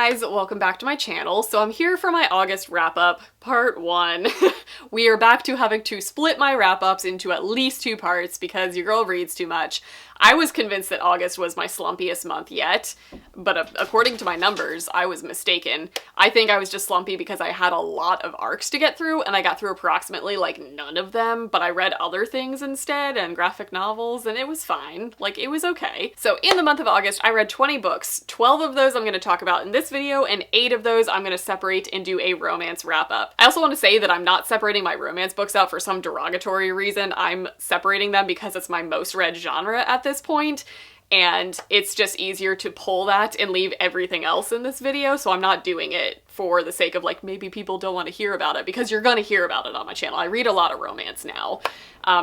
guys, welcome back to my channel. So I'm here for my August wrap-up, part 1. We are back to having to split my wrap-ups into at least 2 parts because your girl reads too much. I was convinced that August was my slumpiest month yet, but according to my numbers, I was mistaken. I think I was just slumpy because I had a lot of arcs to get through, and I got through approximately like none of them, but I read other things instead and graphic novels, and it was fine. Like, it was okay. So in the month of August, I read 20 books. 12 of those I'm going to talk about in this video, and 8 of those I'm going to separate and do a romance wrap-up. I also want to say that I'm not separating my romance books out for some derogatory reason. I'm separating them because it's my most read genre at this point, and it's just easier to pull that and leave everything else in this video, so I'm not doing it for the sake of like maybe people don't want to hear about it, because you're gonna hear about it on my channel. I read a lot of romance now,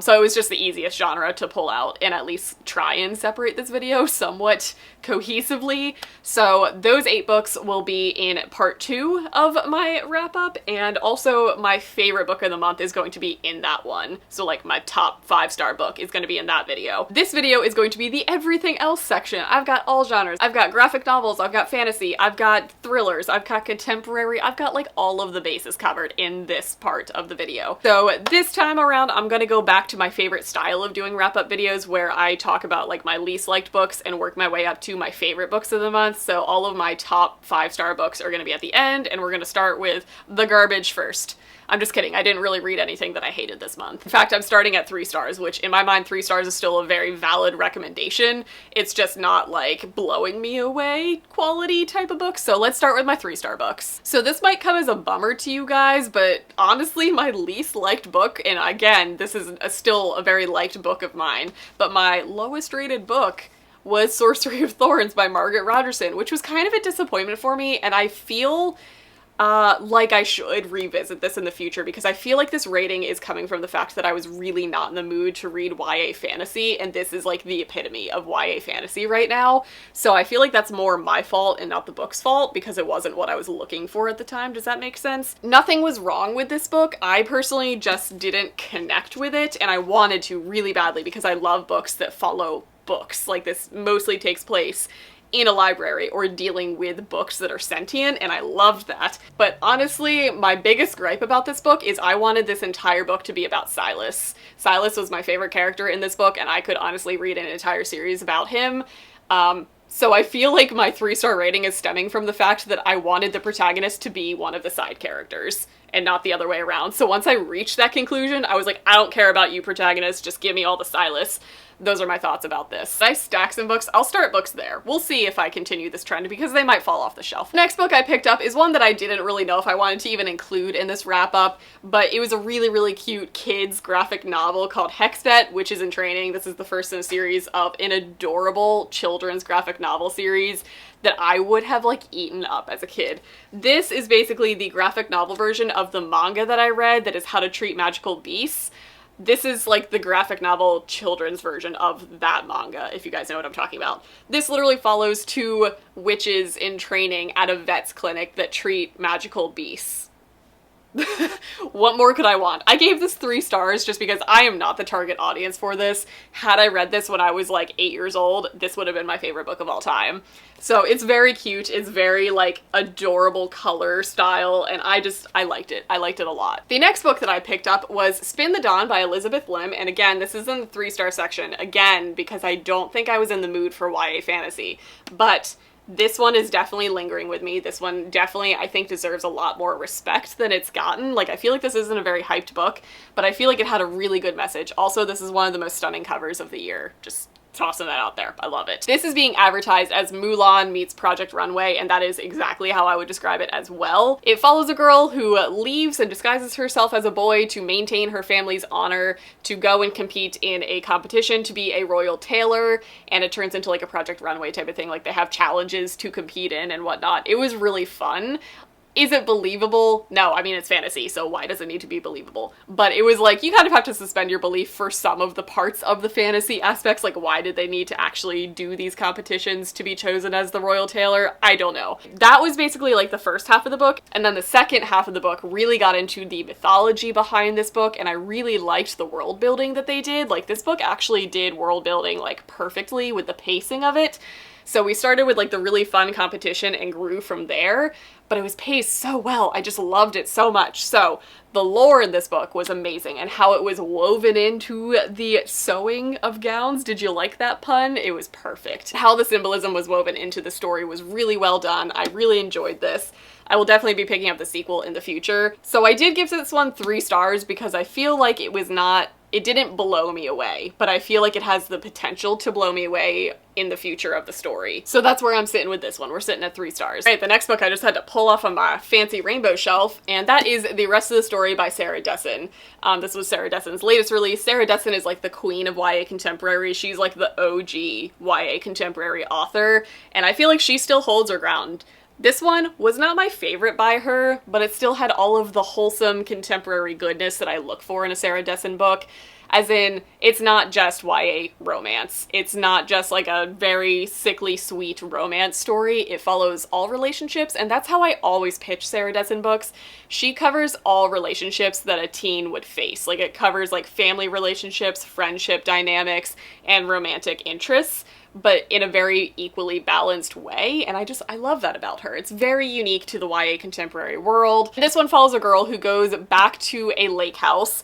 so it was just the easiest genre to pull out and at least try and separate this video somewhat cohesively. So those 8 books will be in part 2 of my wrap-up, and also my favorite book of the month is going to be in that one. So like my top 5-star book is going to be in that video. This video is going to be the everything else section. I've got all genres. I've got graphic novels, I've got fantasy, I've got thrillers, I've got contemporary, I've got like all of the bases covered in this part of the video. So this time around, I'm gonna go back to my favorite style of doing wrap-up videos where I talk about like my least liked books and work my way up to my favorite books of the month. So all of my top 5-star books are gonna be at the end, and we're gonna start with the garbage first. I'm just kidding, I didn't really read anything that I hated this month. In fact, I'm starting at 3 stars, which in my mind 3 stars is still a very valid recommendation. It's just not like blowing me away quality type of book. So let's start with my 3-star books. So this might come as a bummer to you guys, but honestly my least liked book, and again, this is still a very liked book of mine, but my lowest rated book was Sorcery of Thorns by Margaret Rogerson, which was kind of a disappointment for me, and I feel like I should revisit this in the future, because I feel like this rating is coming from the fact that I was really not in the mood to read YA fantasy, and this is like the epitome of YA fantasy right now. So I feel like that's more my fault and not the book's fault, because it wasn't what I was looking for at the time. Does that make sense? Nothing was wrong with this book. I personally just didn't connect with it, and I wanted to really badly because I love books that follow books. Like, this mostly takes place in a library or dealing with books that are sentient, and I loved that. But honestly, my biggest gripe about this book is I wanted this entire book to be about Silas. Silas was my favorite character in this book, and I could honestly read an entire series about him. So I feel like my 3-star rating is stemming from the fact that I wanted the protagonist to be one of the side characters and not the other way around. So once I reached that conclusion, I was like, I don't care about you protagonist, just give me all the Silas. Those are my thoughts about this. I stack some books. I'll start books there. We'll see if I continue this trend, because they might fall off the shelf. Next book I picked up is one that I didn't really know if I wanted to even include in this wrap-up, but it was a really, really cute kids graphic novel called Hex Tet, which is in training. This is the first in a series of an adorable children's graphic novel series that I would have like eaten up as a kid. This is basically the graphic novel version of the manga that I read that is How to Treat Magical Beasts. This is like the graphic novel children's version of that manga, if you guys know what I'm talking about. This literally follows 2 witches in training at a vet's clinic that treat magical beasts. What more could I want? I gave this 3 stars just because I am not the target audience for this. Had I read this when I was like 8 years old, this would have been my favorite book of all time. So it's very cute, it's very like adorable color style, and I liked it. I liked it a lot. The next book that I picked up was Spin the Dawn by Elizabeth Lim, and again, this is in the 3-star section, again, because I don't think I was in the mood for YA fantasy, but this one is definitely lingering with me. This one definitely, I think, deserves a lot more respect than it's gotten. Like, I feel like this isn't a very hyped book, but I feel like it had a really good message. Also, this is one of the most stunning covers of the year. Just tossing that out there. I love it. This is being advertised as Mulan meets Project Runway, and that is exactly how I would describe it as well. It follows a girl who leaves and disguises herself as a boy to maintain her family's honor, to go and compete in a competition to be a royal tailor, and it turns into like a Project Runway type of thing. Like, they have challenges to compete in and whatnot. It was really fun. Is it believable? No, I mean, it's fantasy, so why does it need to be believable? But it was like, you kind of have to suspend your belief for some of the parts of the fantasy aspects. Like, why did they need to actually do these competitions to be chosen as the royal tailor? I don't know. That was basically like the first half of the book, and then the second half of the book really got into the mythology behind this book, and I really liked the world building that they did. Like, this book actually did world building like perfectly with the pacing of it. So we started with like the really fun competition and grew from there, but it was paced so well. I just loved it so much. So the lore in this book was amazing, and how it was woven into the sewing of gowns. Did you like that pun? It was perfect. How the symbolism was woven into the story was really well done. I really enjoyed this. I will definitely be picking up the sequel in the future. So I did give this one 3 stars because I feel like it didn't blow me away, but I feel like it has the potential to blow me away in the future of the story. So that's where I'm sitting with this one. We're sitting at 3 stars. All right, the next book I just had to pull off on my fancy rainbow shelf, and that is The Rest of the Story by Sarah Dessen. This was Sarah Dessen's latest release. Sarah Dessen is like the queen of YA contemporary. She's like the OG YA contemporary author, and I feel like she still holds her ground. This one was not my favorite by her, but it still had all of the wholesome contemporary goodness that I look for in a Sarah Dessen book. As in, it's not just YA romance. It's not just like a very sickly sweet romance story. It follows all relationships, and that's how I always pitch Sarah Dessen books. She covers all relationships that a teen would face. Like, it covers like family relationships, friendship dynamics, and romantic interests, but in a very equally balanced way, and I love that about her. It's very unique to the YA contemporary world. This one follows a girl who goes back to a lake house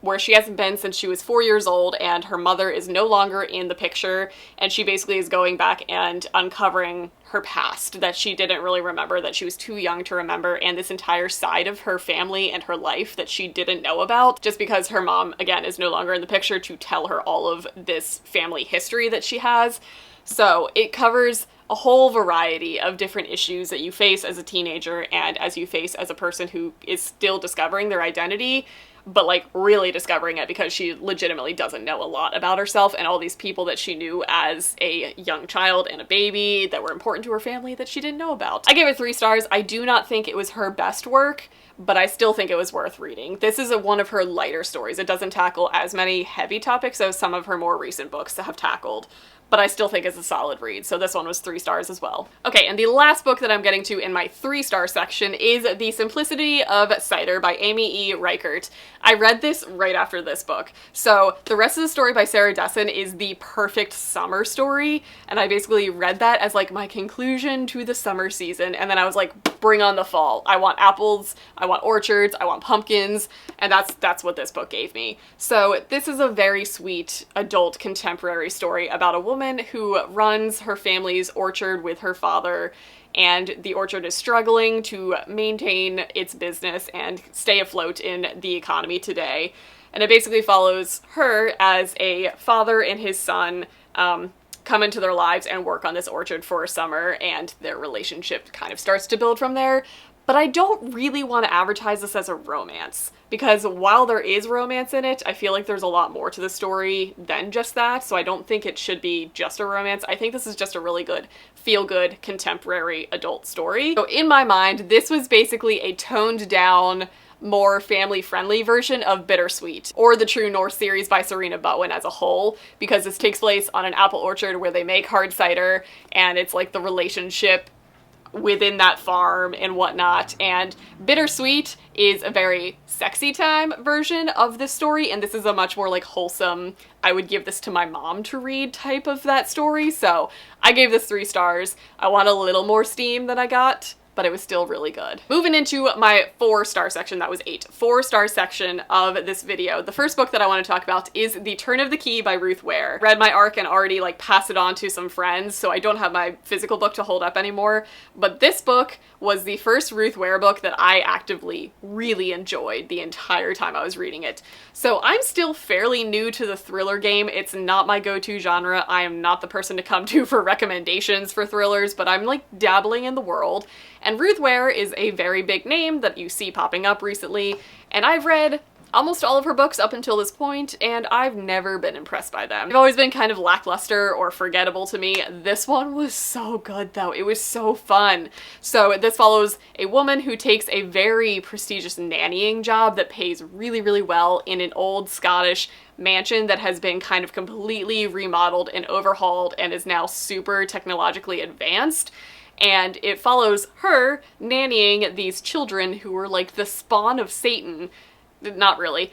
where she hasn't been since she was 4 years old, and her mother is no longer in the picture, and she basically is going back and uncovering her past that she didn't really remember, that she was too young to remember, and this entire side of her family and her life that she didn't know about, just because her mom, again, is no longer in the picture to tell her all of this family history that she has. So it covers a whole variety of different issues that you face as a teenager and as you face as a person who is still discovering their identity, but like really discovering it, because she legitimately doesn't know a lot about herself and all these people that she knew as a young child and a baby that were important to her family that she didn't know about. I gave it 3 stars. I do not think it was her best work, but I still think it was worth reading. This is one of her lighter stories. It doesn't tackle as many heavy topics as some of her more recent books have tackled, but I still think it's a solid read, so this one was 3 stars as well. Okay, and the last book that I'm getting to in my 3-star section is The Simplicity of Cider by Amy E. Reichert. I read this right after this book. So The Rest of the Story by Sarah Dessen is the perfect summer story, and I basically read that as like my conclusion to the summer season, and then I was like, bring on the fall. I want apples, I want orchards, I want pumpkins, and that's what this book gave me. So this is a very sweet adult contemporary story about a woman who runs her family's orchard with her father, and the orchard is struggling to maintain its business and stay afloat in the economy today. And it basically follows her as a father and his son come into their lives and work on this orchard for a summer, and their relationship kind of starts to build from there. But I don't really want to advertise this as a romance, because while there is romance in it, I feel like there's a lot more to the story than just that, so I don't think it should be just a romance. I think this is just a really good, feel-good, contemporary adult story. So in my mind, this was basically a toned-down, more family-friendly version of Bittersweet, or the True North series by Serena Bowen as a whole, because this takes place on an apple orchard where they make hard cider, and it's like the relationship within that farm and whatnot. And Bittersweet is a very sexy time version of this story, and this is a much more like wholesome, I would give this to my mom to read type of that story. So I gave this 3 stars. I want a little more steam than I got, but it was still really good. Moving into my 4-star section, that was 8. 4-star section of this video. The first book that I want to talk about is The Turn of the Key by Ruth Ware. Read my arc and already like passed it on to some friends, so I don't have my physical book to hold up anymore. But this book was the first Ruth Ware book that I actively really enjoyed the entire time I was reading it. So I'm still fairly new to the thriller game. It's not my go-to genre. I am not the person to come to for recommendations for thrillers, but I'm like dabbling in the world. And Ruth Ware is a very big name that you see popping up recently, and I've read almost all of her books up until this point, and I've never been impressed by them. They've always been kind of lackluster or forgettable to me. This one was so good though. It was so fun. So this follows a woman who takes a very prestigious nannying job that pays really, really well in an old Scottish mansion that has been kind of completely remodeled and overhauled and is now super technologically advanced. And it follows her nannying these children who were like the spawn of Satan. Not really.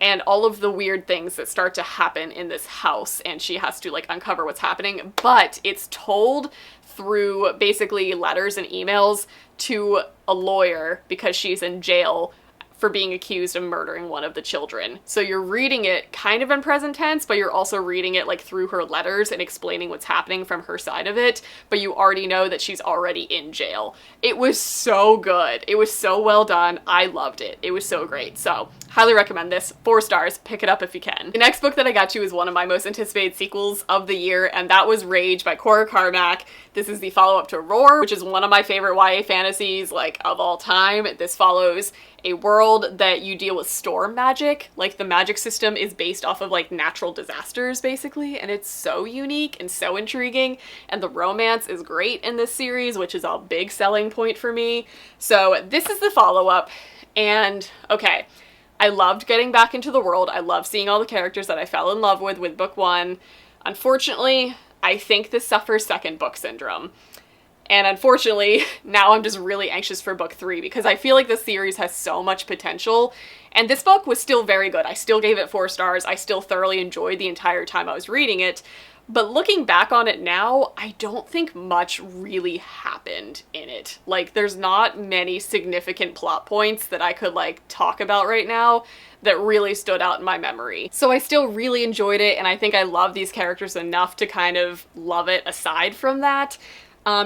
and all of the weird things that start to happen in this house, and she has to like uncover what's happening, but it's told through basically letters and emails to a lawyer because she's in jail for being accused of murdering one of the children. So you're reading it kind of in present tense, but you're also reading it like through her letters and explaining what's happening from her side of it, but you already know that she's already in jail. It was so good. It was so well done. I loved it. It was so great. So highly recommend this. 4 stars. Pick it up if you can. The next book that I got to is one of my most anticipated sequels of the year, and that was Rage by Cora Carmack. This is the follow-up to Roar, which is one of my favorite YA fantasies like of all time. This follows a world that you deal with storm magic. Like the magic system is based off of like natural disasters basically, and it's so unique and so intriguing, and the romance is great in this series, which is a big selling point for me. So this is the follow-up, and okay, I loved getting back into the world. I love seeing all the characters that I fell in love with book 1. Unfortunately, I think this suffers second book syndrome. And unfortunately, now I'm just really anxious for book 3 because I feel like this series has so much potential. And this book was still very good. I still gave it 4 stars. I still thoroughly enjoyed the entire time I was reading it. But looking back on it now, I don't think much really happened in it. Like, there's not many significant plot points that I could, like, talk about right now that really stood out in my memory. So I still really enjoyed it, and I think I love these characters enough to kind of love it aside from that.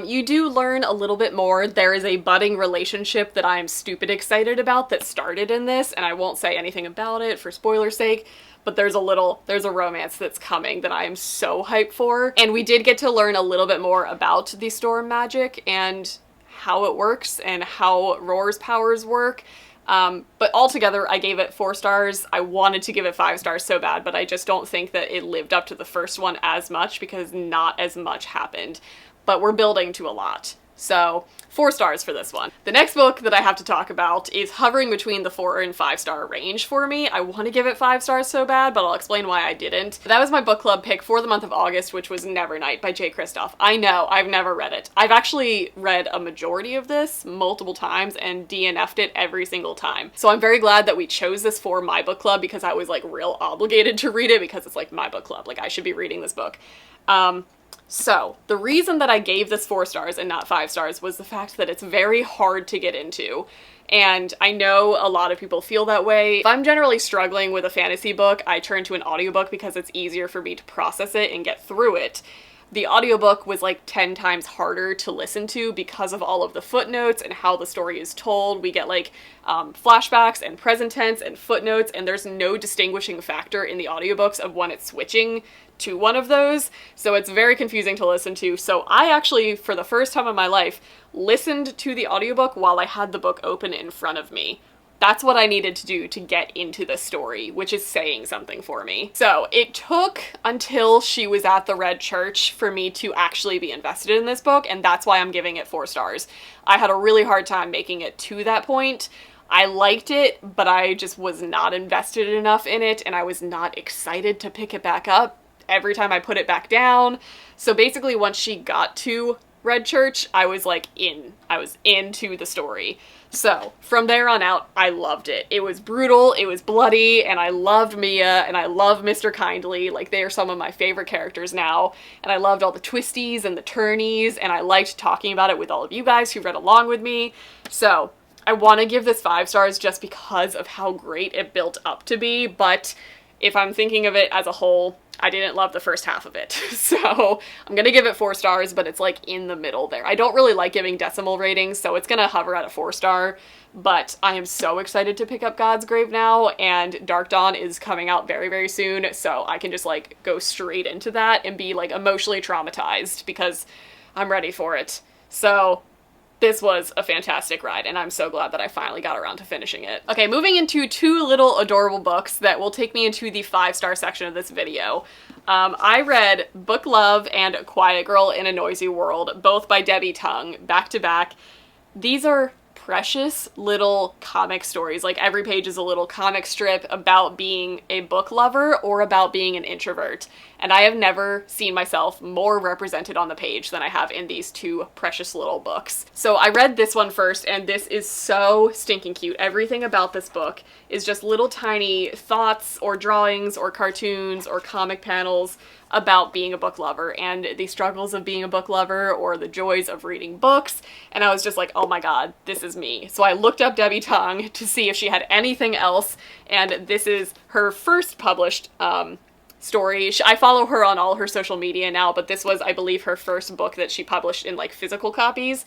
You do learn a little bit more. There is a budding relationship that I am stupid excited about that started in this, and I won't say anything about it for spoiler's sake, but there's a romance that's coming that I am so hyped for. And we did get to learn a little bit more about the storm magic and how it works and how Roar's powers work. But altogether, I gave it 4 stars. I wanted to give it 5 stars so bad, but I just don't think that it lived up to the first one as much because not as much happened. But we're building to a lot. So 4 stars for this one. The next book that I have to talk about is hovering between the 4 and 5 star range for me. I want to give it 5 stars so bad, but I'll explain why I didn't. That was my book club pick for the month of August, which was Nevernight by Jay Kristoff. I know, I've never read it. I've actually read a majority of this multiple times and DNF'd it every single time. So I'm very glad that we chose this for my book club because I was like real obligated to read it because it's like my book club. Like I should be reading this book. So the reason that I gave this 4 stars and not 5 stars was the fact that it's very hard to get into. And I know a lot of people feel that way. If I'm generally struggling with a fantasy book, I turn to an audiobook because it's easier for me to process it and get through it. The audiobook was like 10 times harder to listen to because of all of the footnotes and how the story is told. We get like flashbacks and present tense and footnotes, and there's no distinguishing factor in the audiobooks of when it's switching to one of those, so it's very confusing to listen to. So I actually, for the first time in my life, listened to the audiobook while I had the book open in front of me. That's what I needed to do to get into the story, which is saying something for me. So it took until she was at the Red Church for me to actually be invested in this book, and that's why I'm giving it 4 stars. I had a really hard time making it to that point. I liked it, but I just was not invested enough in it, and I was not excited to pick it back up every time I put it back down. So basically once she got to Red Church, I was like I was into the story. So from there on out, I loved it. It was brutal, it was bloody, and I loved Mia, and I love Mr. Kindly. Like, they are some of my favorite characters now, and I loved all the twisties and the turnies, and I liked talking about it with all of you guys who read along with me. So I want to give this 5 stars just because of how great it built up to be, but if I'm thinking of it as a whole, I didn't love the first half of it. So I'm gonna give it 4 stars, but it's like in the middle there. I don't really like giving decimal ratings, so it's gonna hover at a 4 star, but I am so excited to pick up God's Grave now, and Dark Dawn is coming out very, very soon, so I can just like go straight into that and be like emotionally traumatized because I'm ready for it. So this was a fantastic ride, and I'm so glad that I finally got around to finishing it. Okay, moving into 2 little adorable books that will take me into the 5-star section of this video. I read Book Love and Quiet Girl in a Noisy World, both by Debbie Tung, back to back. These are precious little comic stories. Like every page is a little comic strip about being a book lover or about being an introvert. And I have never seen myself more represented on the page than I have in these two precious little books. So I read this one first, and this is so stinking cute. Everything about this book is just little tiny thoughts or drawings or cartoons or comic panels about being a book lover and the struggles of being a book lover or the joys of reading books. And I was just like, oh my god, this is me. So I looked up Debbie Tongue to see if she had anything else, and this is her first published story. I follow her on all her social media now, but this was, I believe, her first book that she published in like physical copies.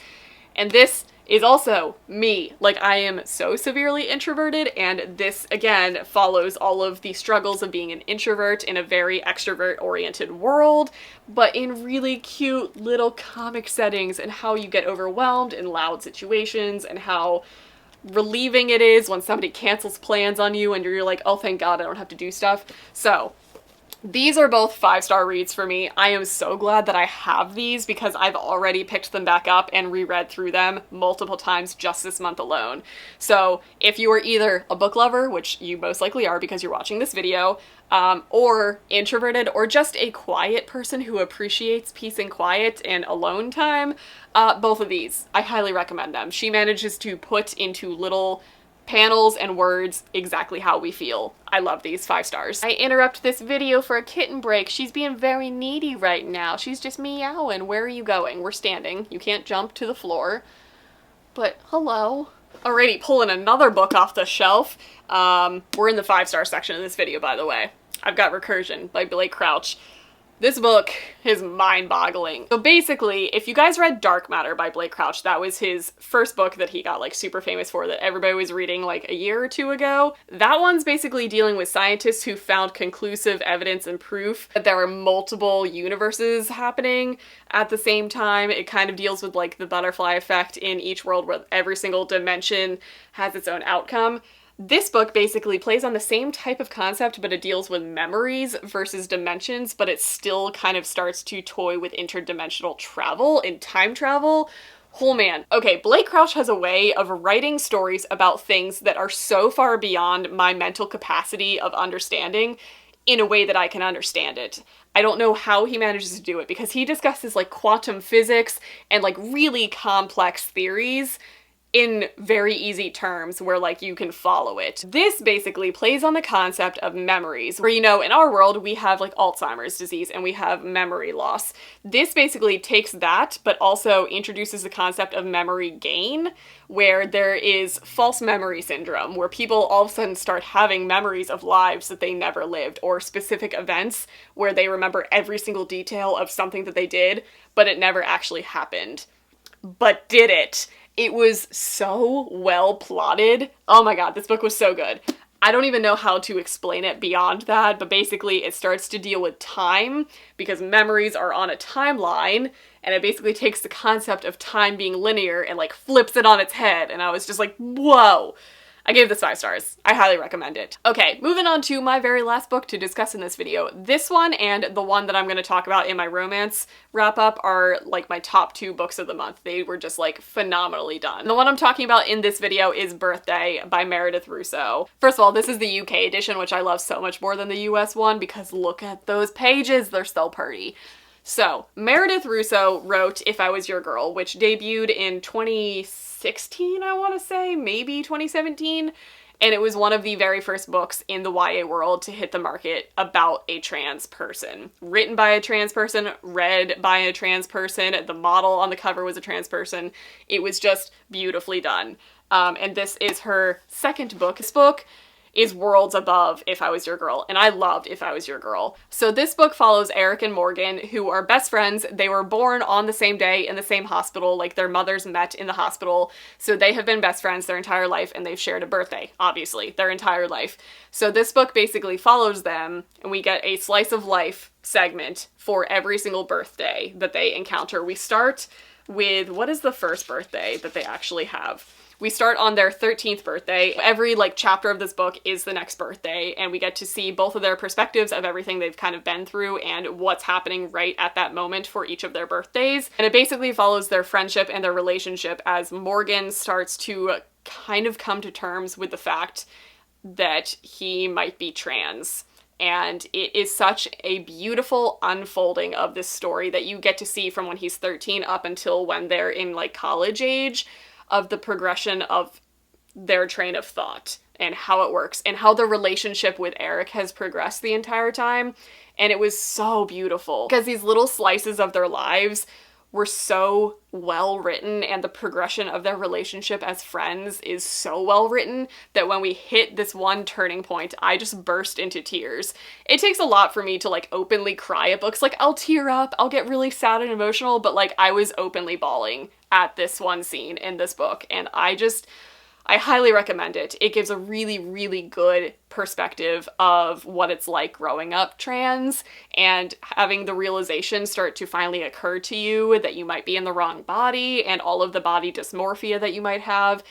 And this is also me. Like, I am so severely introverted, and this again follows all of the struggles of being an introvert in a very extrovert-oriented world, but in really cute little comic settings, and how you get overwhelmed in loud situations, and how relieving it is when somebody cancels plans on you and you're like, oh thank god I don't have to do stuff. So these are both 5-star reads for me. I am so glad that I have these because I've already picked them back up and reread through them multiple times just this month alone. So if you are either a book lover, which you most likely are because you're watching this video, or introverted, or just a quiet person who appreciates peace and quiet and alone time, both of these, I highly recommend them. She manages to put into little panels and words exactly how we feel. I love these. 5 stars. I interrupt this video for a kitten break. She's being very needy right now. She's just meowing. Where are you going? We're standing. You can't jump to the floor. But hello. Alrighty, pulling another book off the shelf. We're in the 5-star section of this video, by the way. I've got Recursion by Blake Crouch. This book is mind-boggling. So basically, if you guys read Dark Matter by Blake Crouch, that was his first book that he got like super famous for that everybody was reading like a year or two ago. That one's basically dealing with scientists who found conclusive evidence and proof that there are multiple universes happening at the same time. It kind of deals with like the butterfly effect in each world where every single dimension has its own outcome. This book basically plays on the same type of concept, but it deals with memories versus dimensions, but it still kind of starts to toy with interdimensional travel and time travel. Oh man. Okay, Blake Crouch has a way of writing stories about things that are so far beyond my mental capacity of understanding in a way that I can understand it. I don't know how he manages to do it because he discusses like quantum physics and like really complex theories in very easy terms where like you can follow it. This basically plays on the concept of memories where, you know, in our world we have like Alzheimer's disease and we have memory loss. This basically takes that but also introduces the concept of memory gain, where there is false memory syndrome where people all of a sudden start having memories of lives that they never lived or specific events where they remember every single detail of something that they did but it never actually happened. But did it? It was so well plotted. Oh my god, this book was so good. I don't even know how to explain it beyond that, but basically it starts to deal with time because memories are on a timeline, and it basically takes the concept of time being linear and like flips it on its head, and I was just like, whoa. I gave this 5 stars. I highly recommend it. Okay, moving on to my very last book to discuss in this video. This one and the one that I'm going to talk about in my romance wrap-up are like my top 2 books of the month. They were just like phenomenally done. The one I'm talking about in this video is Birthday by Meredith Russo. First of all, this is the UK edition, which I love so much more than the US one because look at those pages, they're so pretty. So, Meredith Russo wrote If I Was Your Girl, which debuted in 2016, I want to say, maybe 2017, and it was one of the very first books in the YA world to hit the market about a trans person. Written by a trans person, read by a trans person, the model on the cover was a trans person. It was just beautifully done. And this is her second book. This book is worlds above If I Was Your Girl, and I loved If I Was Your Girl. So this book follows Eric and Morgan, who are best friends. They were born on the same day in the same hospital, like their mothers met in the hospital, so they have been best friends their entire life, and they've shared a birthday, obviously, their entire life. So this book basically follows them, and we get a slice of life segment for every single birthday that they encounter. We start with, what is the first birthday that they actually have? We start on their 13th birthday. Every like chapter of this book is the next birthday, and we get to see both of their perspectives of everything they've kind of been through and what's happening right at that moment for each of their birthdays. And it basically follows their friendship and their relationship as Morgan starts to kind of come to terms with the fact that he might be trans. And it is such a beautiful unfolding of this story that you get to see from when he's 13 up until when they're in like college age, of the progression of their train of thought and how it works and how the relationship with Eric has progressed the entire time. And it was so beautiful because these little slices of their lives were so well written, and the progression of their relationship as friends is so well written that when we hit this one turning point, I just burst into tears. It takes a lot for me to like openly cry at books. Like I'll tear up, I'll get really sad and emotional, but like I was openly bawling at this one scene in this book, and I highly recommend it. It gives a really, really good perspective of what it's like growing up trans and having the realization start to finally occur to you that you might be in the wrong body and all of the body dysmorphia that you might have.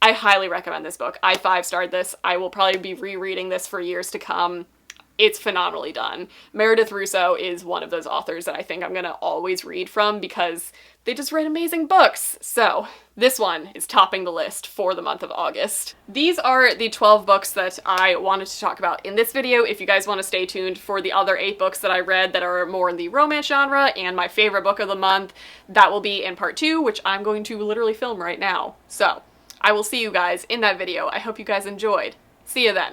I highly recommend this book. I 5-starred this. I will probably be rereading this for years to come. It's phenomenally done. Meredith Russo is one of those authors that I think I'm gonna always read from because they just write amazing books. So this one is topping the list for the month of August. These are the 12 books that I wanted to talk about in this video. If you guys want to stay tuned for the other 8 books that I read that are more in the romance genre and my favorite book of the month, that will be in part 2, which I'm going to literally film right now. So I will see you guys in that video. I hope you guys enjoyed. See you then.